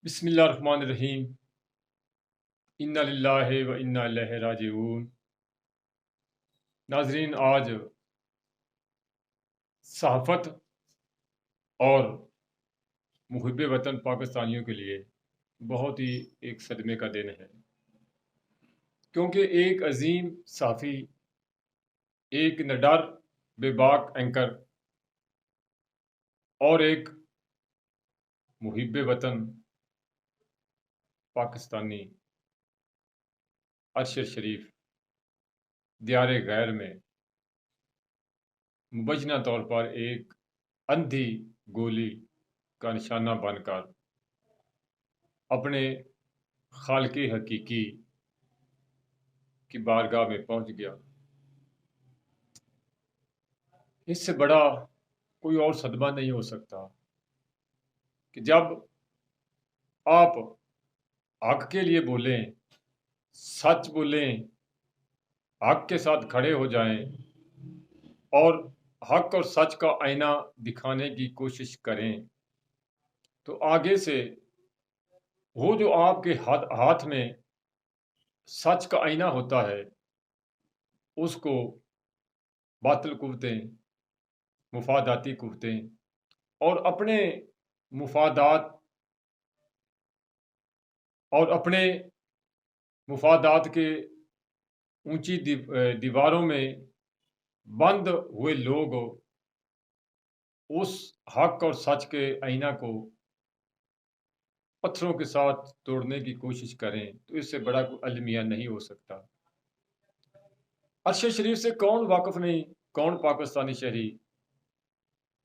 بسم اللہ الرحمن الرحیم۔ انا للہ و انا الیہ راجعون۔ ناظرین، آج صحافت اور محب وطن پاکستانیوں کے لیے بہت ہی ایک صدمے کا دن ہے، کیونکہ ایک عظیم صحافی، ایک نڈر بے باک اینکر اور ایک محب وطن پاکستانی ارشد شریف دیار غیر میں مبینہ طور پر ایک اندھی گولی کا نشانہ بن کر اپنے خالق حقیقی کی بارگاہ میں پہنچ گیا۔ اس سے بڑا کوئی اور صدمہ نہیں ہو سکتا کہ جب آپ حق کے لیے بولیں، سچ بولیں، حق کے ساتھ کھڑے ہو جائیں اور حق اور سچ کا آئینہ دکھانے کی کوشش کریں، تو آگے سے وہ جو آپ کے ہاتھ میں سچ کا آئینہ ہوتا ہے، اس کو باطل قوتیں، مفاداتی قوتیں اور اپنے مفادات کے اونچی دیواروں میں بند ہوئے لوگ اس حق اور سچ کے آئینہ کو پتھروں کے ساتھ توڑنے کی کوشش کریں، تو اس سے بڑا کوئی المیہ نہیں ہو سکتا۔ ارشد شریف سے کون واقف نہیں، کون پاکستانی شہری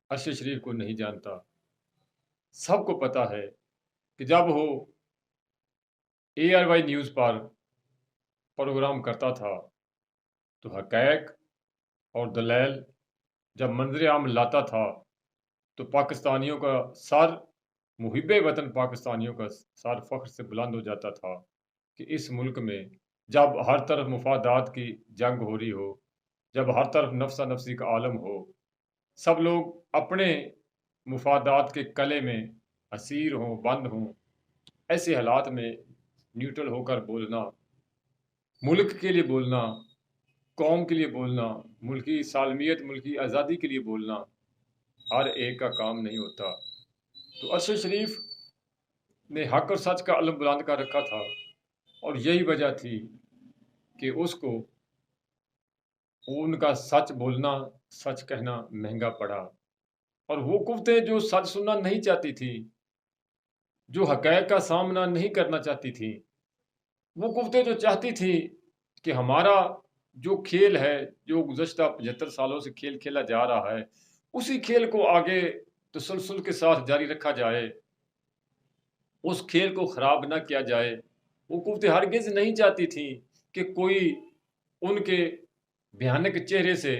ارشد شریف کو نہیں جانتا؟ سب کو پتا ہے کہ جب وہ ARY نیوز پر پروگرام کرتا تھا تو حقائق اور دلائل جب منظر عام لاتا تھا تو پاکستانیوں کا سر، محب وطن پاکستانیوں کا سر فخر سے بلند ہو جاتا تھا کہ اس ملک میں جب ہر طرف مفادات کی جنگ ہو رہی ہو، جب ہر طرف نفسا نفسی کا عالم ہو، سب لوگ اپنے مفادات کے کلے میں اسیر ہوں، بند ہوں، ایسے حالات میں نیوٹرل ہو کر بولنا، ملک کے لیے بولنا، قوم کے لیے بولنا، ملکی سالمیت، ملکی آزادی کے لیے بولنا ہر ایک کا کام نہیں ہوتا۔ تو ارشد شریف نے حق اور سچ کا علم بلند کر رکھا تھا، اور یہی وجہ تھی کہ اس کو ان کا سچ بولنا، سچ کہنا مہنگا پڑا۔ اور وہ قوتیں جو سچ سننا نہیں چاہتی تھی، جو حقائق کا سامنا نہیں کرنا چاہتی تھی، وہ قوتیں جو چاہتی تھی کہ ہمارا جو کھیل ہے، جو گزشتہ 75 سالوں سے کھیل کھیلا جا رہا ہے، اسی کھیل کو آگے تسلسل کے ساتھ جاری رکھا جائے، اس کھیل کو خراب نہ کیا جائے، وہ قوتیں ہرگز نہیں چاہتی تھیں کہ کوئی ان کے بھیانک چہرے سے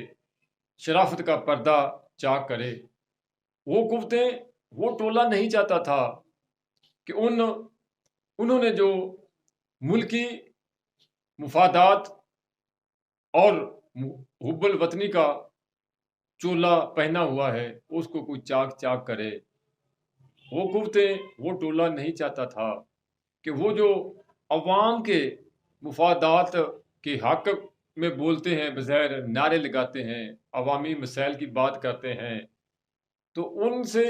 شرافت کا پردہ چاک کرے۔ وہ قوتیں، وہ ٹولہ نہیں چاہتا تھا کہ انہوں نے جو ملکی مفادات اور حب الوطنی کا چولا پہنا ہوا ہے اس کو کوئی چاک چاک کرے۔ وہ قوتیں، وہ ٹولہ نہیں چاہتا تھا کہ وہ جو عوام کے مفادات کے حق میں بولتے ہیں، بظاہر نعرے لگاتے ہیں، عوامی مسائل کی بات کرتے ہیں، تو ان سے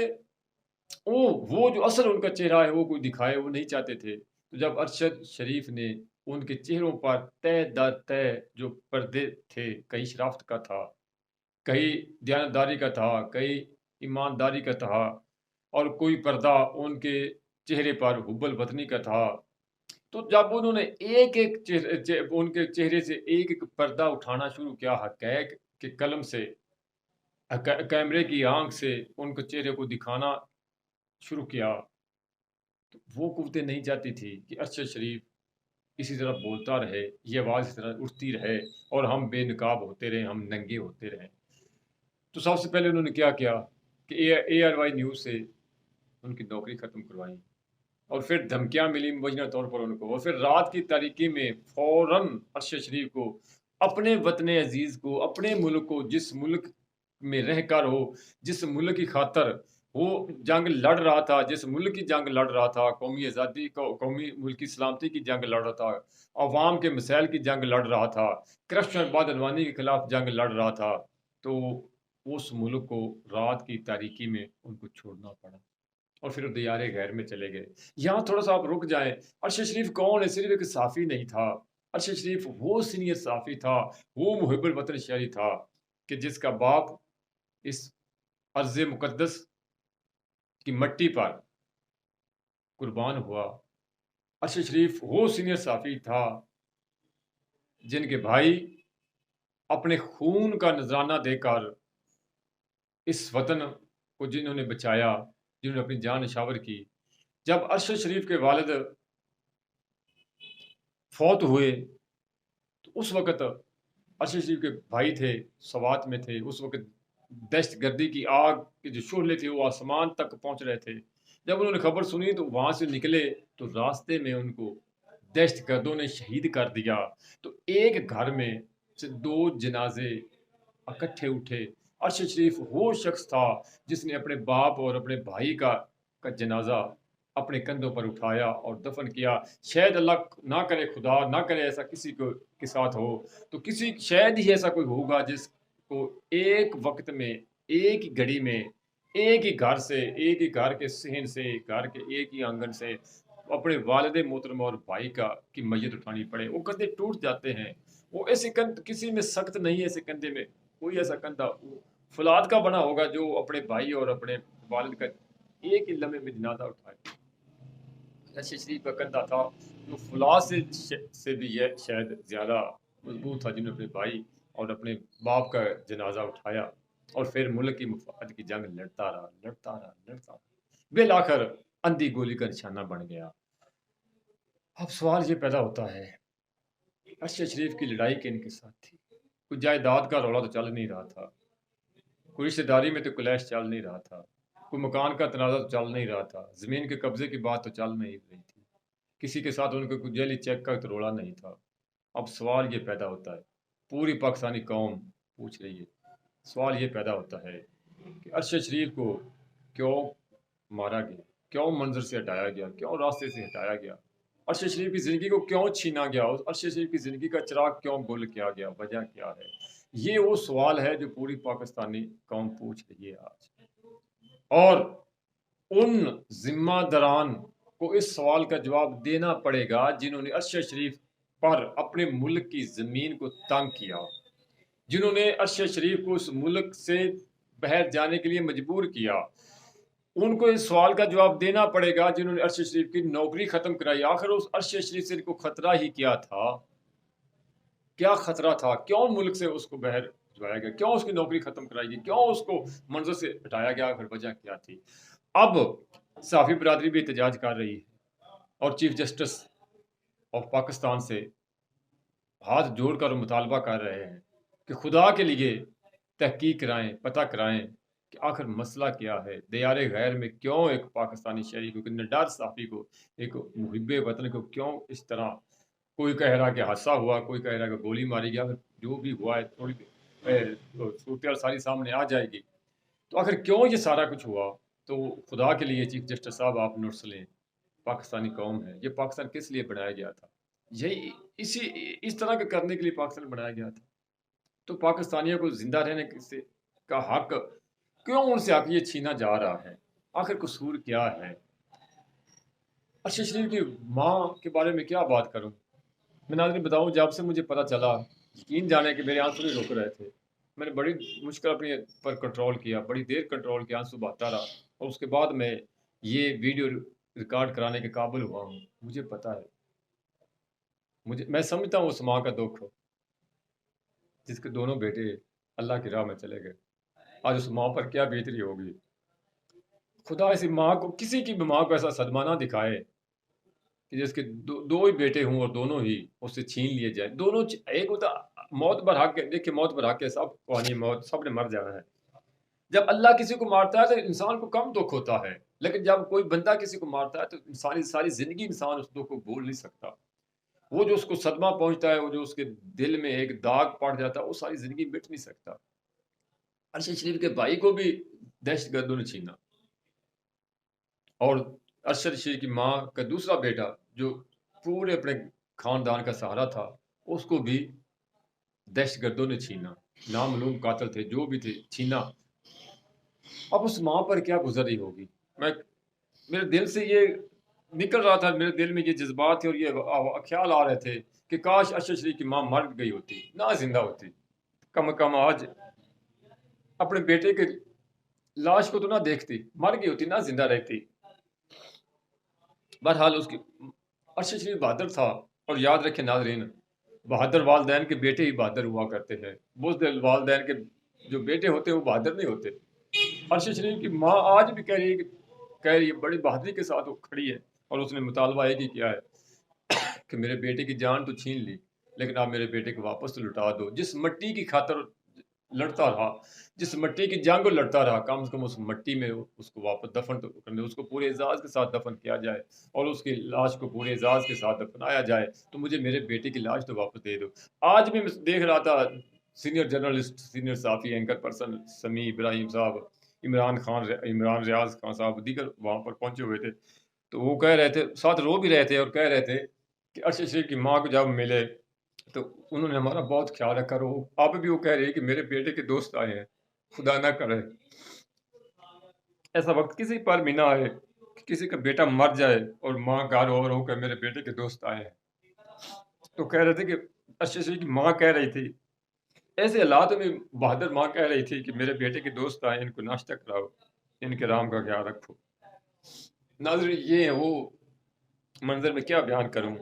وہ جو اصل ان کا چہرہ ہے وہ کوئی دکھائے، وہ نہیں چاہتے تھے۔ تو جب ارشد شریف نے ان کے چہروں پر تہ در تہ جو پردے تھے، کہیں شرافت کا تھا، کہیں دیانتداری کا تھا، کہیں ایمانداری کا تھا، اور کوئی پردہ ان کے چہرے پر حب الوطنی کا تھا، تو جب انہوں نے ایک ان کے چہرے سے ایک ایک پردہ اٹھانا شروع کیا، حقائق کے قلم سے، کیمرے کی آنکھ سے ان کے چہرے کو دکھانا شروع کیا، تو وہ قوتیں نہیں چاہتی تھی کہ ارشد شریف اسی طرح بولتا رہے، یہ آواز اس طرح اٹھتی رہے اور ہم بے نقاب ہوتے رہیں، ہم ننگے ہوتے رہیں۔ تو سب سے پہلے انہوں نے کیا کہ ARY نیوز سے ان کی نوکری ختم کروائیں، اور پھر دھمکیاں ملی مبینہ طور پر ان کو، اور پھر رات کی تاریکی میں فوراً ارشد شریف کو، اپنے وطن عزیز کو، اپنے ملک کو، جس ملک میں رہ کر ہو، جس ملک کی خاطر وہ جنگ لڑ رہا تھا، جس ملک کی جنگ لڑ رہا تھا، قومی آزادی کو، قومی ملک کی سلامتی کی جنگ لڑ رہا تھا، عوام کے مسائل کی جنگ لڑ رہا تھا، کرپشن بدعنوانی کے خلاف جنگ لڑ رہا تھا، تو اس ملک کو رات کی تاریکی میں ان کو چھوڑنا پڑا اور پھر دیار غیر میں چلے گئے۔ یہاں تھوڑا سا آپ رک جائیں، ارشد شریف کون ہے؟ صرف ایک صحافی نہیں تھا، ارشد شریف وہ سینئر صحافی تھا، وہ محب الوطن شہری تھا کہ جس کا باپ اس ارض مقدس کی مٹی پر قربان ہوا۔ ارشد شریف وہ سینئر صحافی تھا جن کے بھائی اپنے خون کا نذرانہ دے کر اس وطن کو جنہوں نے بچایا، جنہوں نے اپنی جان نشاور کی۔ جب ارشد شریف کے والد فوت ہوئے تو اس وقت ارشد شریف کے بھائی تھے، سوات میں تھے، اس وقت دہشت گردی کی آگ کے جو شعلے تھے وہ آسمان تک پہنچ رہے تھے۔ جب انہوں نے خبر سنی تو وہاں سے نکلے تو راستے میں ان کو دہشت گردوں نے شہید کر دیا۔ تو ایک گھر میں سے 2 جنازے اکٹھے اٹھے۔ ارشد شریف وہ شخص تھا جس نے اپنے باپ اور اپنے بھائی کا جنازہ اپنے کندھوں پر اٹھایا اور دفن کیا۔ شاید اللہ نہ کرے، خدا نہ کرے ایسا کسی کو کے ساتھ ہو، تو کسی شاید ہی ایسا کوئی ہوگا جس کو ایک وقت میں، ایک ہی گھڑی میں، ایک ہی گھر سے، ایک ہی گھر کے صحن سے، گھر کے ایک ہی آنگن سے اپنے والد محترم اور بھائی کی میت اٹھانی پڑے۔ وہ کندھے ٹوٹ جاتے ہیں۔ وہ ایسے کسی میں سخت نہیں ہے، ایسے کندھے میں کوئی ایسا کندھا فولاد کا بنا ہوگا جو اپنے بھائی اور اپنے والد کا ایک ہی لمحے میں جنازہ اٹھائے۔ ارشد شریف کا کندھا تھا جو فولاد سے بھی یہ شاید زیادہ مضبوط تھا، جنہوں نے اپنے بھائی اور اپنے باپ کا جنازہ اٹھایا اور پھر ملک کی مفاد کی جنگ لڑتا رہا۔ بالآخر اندھی گولی کا نشانہ بن گیا۔ اب سوال یہ پیدا ہوتا ہے، ارشد شریف کی لڑائی کن کے ساتھ تھی؟ کوئی جائیداد کا رولا تو چل نہیں رہا تھا، کوئی رشتہ داری میں تو کلیش چل نہیں رہا تھا، کوئی مکان کا تنازع تو چل نہیں رہا تھا، زمین کے قبضے کی بات تو چل نہیں رہی تھی، کسی کے ساتھ ان کو کوئی جیلی چیک کا تو رولا نہیں تھا۔ اب سوال یہ پیدا ہوتا ہے، پوری پاکستانی قوم پوچھ رہی ہے، سوال یہ پیدا ہوتا ہے کہ ارشد شریف کو کیوں مارا گیا، کیوں منظر سے ہٹایا گیا، کیوں راستے سے ہٹایا گیا، ارشد شریف کی زندگی کو کیوں چھینا گیا، ارشد شریف کی زندگی کا چراغ کیوں گل کیا گیا، وجہ کیا ہے؟ یہ وہ سوال ہے جو پوری پاکستانی قوم پوچھ رہی ہے آج، اور ان ذمہ داران کو اس سوال کا جواب دینا پڑے گا جنہوں نے ارشد شریف پر اپنے ملک کی زمین کو تنگ کیا، جنہوں نے ارشد شریف کو اس ملک سے باہر جانے کے لیے مجبور کیا۔ ان کو اس سوال کا جواب دینا پڑے گا جنہوں نے ارشد شریف کی نوکری ختم کرائی۔ آخر اس ارشد شریف سے ان کو خطرہ ہی کیا تھا؟ کیا خطرہ تھا؟ کیوں ملک سے اس کو باہر بھجوایا گیا؟ کیوں اس کی نوکری ختم کرائی گئی؟ کیوں اس کو منظر سے ہٹایا گیا؟ آخر وجہ کیا تھی؟ اب صحافی برادری بھی احتجاج کر رہی ہے اور چیف جسٹس آف پاکستان سے ہاتھ جوڑ کر مطالبہ کر رہے ہیں کہ خدا کے لیے تحقیق کرائیں، پتہ کرائیں کہ آخر مسئلہ کیا ہے۔ دیار غیر میں کیوں ایک پاکستانی شہری کو، ایک نڈر صحافی کو، ایک محب وطن کو کیوں اس طرح، کوئی کہہ رہا کہ حادثہ ہوا، کوئی کہہ رہا کہ گولی ماری گیا، جو بھی ہوا ہے تھوڑی صورتحال ساری سامنے آ جائے گی۔ تو آخر کیوں یہ سارا کچھ ہوا؟ تو خدا کے لیے چیف جسٹس صاحب آپ نوٹس لیں، پاکستانی قوم ہے، یہ پاکستان کس لیے بنایا گیا تھا؟ یہی اس طرح کے کرنے کے لیے پاکستان بنایا گیا تھا۔ تو پاکستانیوں کو زندہ رہنے کا حق کیوں ان سے حق یہ چھینا جا رہا ہے؟ آخر قصور کیا ہے؟ ارشد شریف کی ماں کے بارے میں کیا بات کروں؟ میں ناظرین بتاؤں، جب سے مجھے پتہ چلا، یقین جانے کہ میرے آنسو نہیں رک رہے تھے، میں نے بڑی مشکل اپنی پر کنٹرول کیا، بڑی دیر کنٹرول کیا، آنسو بہتا رہا، اور اس کے بعد میں یہ ویڈیو ریکارڈ کرانے کے قابل ہوا ہوں۔ مجھے پتہ ہے، میں سمجھتا ہوں اس ماں کا دکھ جس کے دونوں بیٹے اللہ کی راہ میں چلے گئے، آج اس ماں پر کیا بیت رہی ہوگی۔ خدا ایسی ماں کو، کسی کی بھی ماں کو ایسا صدمہ نہ دکھائے کہ جس کے دو ہی بیٹے ہوں اور دونوں ہی اس سے چھین لیے جائیں۔ دونوں ایک ہوتا موت برحق ہے، دیکھیں موت برحق ہے، سب کو آنی موت، سب نے مر جانا ہے۔ جب اللہ کسی کو مارتا ہے تو انسان کو کم دکھ ہوتا ہے، لیکن جب کوئی بندہ کسی کو مارتا ہے تو ساری زندگی انسان اس دکھ کو بھول نہیں سکتا۔ وہ جو اس کو صدمہ پہنچتا ہے، وہ جو اس کے دل میں ایک داغ پڑ جاتا ہے، وہ ساری زندگی مٹ نہیں سکتا۔ ارشد شریف کے بھائی کو بھی دہشت گردوں نے چھینا، اور ارشد شریف کی ماں کا دوسرا بیٹا جو پورے اپنے خاندان کا سہارا تھا، اس کو بھی دہشت گردوں نے چھینا، نامعلوم قاتل تھے جو بھی تھے، چھینا۔ اب اس ماں پر کیا گزر رہی ہوگی؟ میں میرے دل سے یہ نکل رہا تھا، میرے دل میں یہ جذبات تھے اور یہ خیال آ رہے تھے کہ کاش ارشد شریف کی ماں مر گئی ہوتی، نہ زندہ ہوتی، کم از کم آج اپنے بیٹے کے لاش کو تو نہ دیکھتی، مر گئی ہوتی، نہ زندہ رہتی۔ بہرحال اس کی ارشد شریف بہادر تھا، اور یاد رکھیں ناظرین، بہادر والدین کے بیٹے ہی بہادر ہوا کرتے ہیں، بزدل والدین کے جو بیٹے ہوتے ہیں وہ بہادر نہیں ہوتے۔ ارشد شریف کی ماں آج بھی کہہ رہی ہے بڑی بہادری کے ساتھ وہ کھڑی ہے، اور اس نے مطالبہ ایک ہی کیا ہے کہ میرے بیٹے کی جان تو چھین لی، لیکن آپ میرے بیٹے کو واپس تو لٹا دو۔ جس مٹی کی خاطر لڑتا رہا، جس مٹی کی جنگ لڑتا رہا، کم از کم اس مٹی میں اس کو واپس دفن تو کرنے، اس کو پورے اعزاز کے ساتھ دفن کیا جائے، اور اس کی لاش کو پورے اعزاز کے ساتھ دفنایا جائے، تو مجھے میرے بیٹے کی لاش تو واپس دے دو۔ آج بھی میں دیکھ رہا تھا سینئر جرنلسٹ، سینئر صحافی، اینکر پرسن سمیع ابراہیم صاحب، عمران ریاض خان صاحب، دیگر وہاں پر پہنچے ہوئے تھے، تو وہ کہہ رہے تھے، ساتھ رو بھی رہے تھے اور کہہ رہے تھے کہ ارشد شریف کی ماں کو جب ملے تو انہوں نے ہمارا بہت خیال رکھا، اب بھی وہ کہہ رہے ہیں کہ میرے بیٹے کے دوست آئے ہیں، خدا نہ کرے ایسا وقت کسی پر بھی نہ آئے کہ کسی کا بیٹا مر جائے اور ماں گھر ہو کر میرے بیٹے کے دوست آئے ہیں۔ تو کہہ رہے تھے کہ ارشد شریف کی ماں کہہ رہی تھی، ایسے حالات میں بہادر ماں کہہ رہی تھی کہ میرے بیٹے کے دوست آئے، ان کو ناشتہ کراؤ، ان کے رام کا خیال رکھو۔ ناظرین، یہ ہے وہ منظر میں کیا بیان کروں،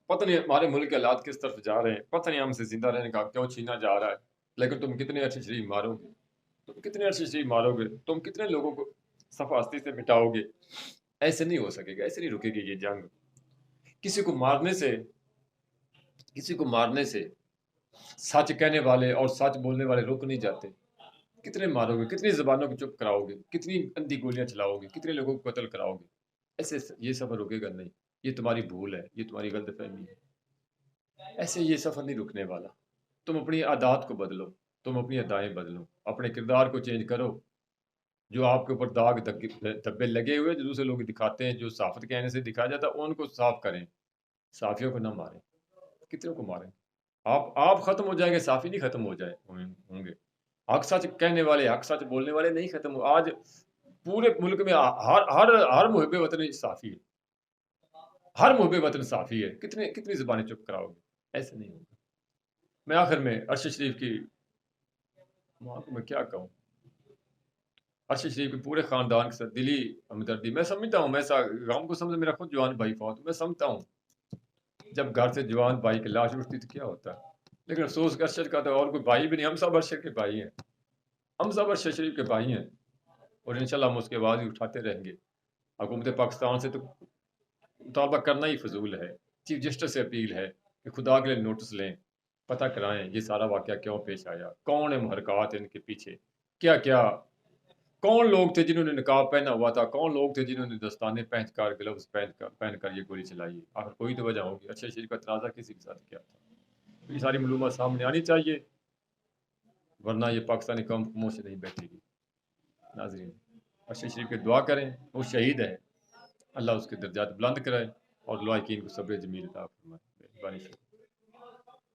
پتہ نہیں ہمارے ملک کے حالات کس طرف جا رہے ہیں، پتہ نہیں ہم سے زندہ رہنے کا کیوں چھینا جا رہا ہے، لیکن تم کتنے ارشد شریف مارو گے، تم کتنے ارشد شریف مارو گے، تم کتنے لوگوں کو صفحہ ہستی سے مٹاؤ گے؟ ایسے نہیں ہو سکے گا، ایسے نہیں رکے گی یہ جنگ۔ کسی کو مارنے سے سچ کہنے والے اور سچ بولنے والے رک نہیں جاتے۔ کتنے مارو گے، کتنی زبانوں کو چپ کراؤ گے، کتنی اندھی گولیاں چلاؤ گے، کتنے لوگوں کو قتل کراؤ گے؟ ایسے یہ سفر رکے گا نہیں، یہ تمہاری بھول ہے، یہ تمہاری غلط فہمی ہے، ایسے یہ سفر نہیں رکنے والا۔ تم اپنی عادات کو بدلو، تم اپنی ادائیں بدلو، اپنے کردار کو چینج کرو۔ جو آپ کے اوپر داغ دھبے لگے ہوئے جو دوسرے لوگ دکھاتے ہیں، جو صحافت کہنے سے دکھایا جاتا ہے، ان کو صاف کریں، صحافیوں کو نہ ماریں۔ کتنے کو ماریں؟ آپ ختم ہو جائیں گے، صحافی نہیں ختم ہوں گے۔ حق سچ کہنے والے، حق سچ بولنے والے نہیں ختم ہو۔ آج پورے ملک میں ہر محب وطن صحافی ہے، ہر محب وطن صحافی ہے، کتنی زبانیں چپ کراؤ گے؟ ایسے نہیں ہوگا۔ میں آخر میں ارشد شریف کی ماں کو میں کیا کہوں، ارشد شریف کے پورے خاندان کے ساتھ دلی ہمدردی، میں سمجھتا ہوں، میں غم کو سمجھ، میرا خود جوان بھائی فوت، میں سمجھتا ہوں جب گھر سے جوان بھائی کی لاش اٹھتی تو کیا ہوتا ہے، لیکن افسوس ارشد کا تو اور کوئی بھائی بھی نہیں، ہم سب ارشد کے بھائی ہیں، ہم سب ارشد شریف کے بھائی ہیں، اور انشاءاللہ ہم اس کے بعد ہی اٹھاتے رہیں گے۔ حکومت پاکستان سے تو مطالبہ کرنا ہی فضول ہے، چیف جسٹس سے اپیل ہے کہ خدا کے لیے نوٹس لیں، پتہ کرائیں یہ سارا واقعہ کیوں پیش آیا، کون ہے محرکات ان کے پیچھے، کیا کون لوگ تھے جنہوں نے نقاب پہنا ہوا تھا، کون لوگ تھے جنہوں نے دستانے گلوز پہن کر یہ گولی چلائی، آخر کوئی تو وجہ ہوگی۔ اچھا شریف کا تنازع کسی کے ساتھ کیا تھا؟ یہ ساری معلومات سامنے آنی چاہیے، ورنہ یہ پاکستانی قوم منہ سے نہیں بیٹھے گی۔ ناظرین، ارشد شریف کے دعا کریں، وہ شہید ہے، اللہ اس کے درجات بلند کرائے اور لائقین کو صبر جمیل عطا فرمائے۔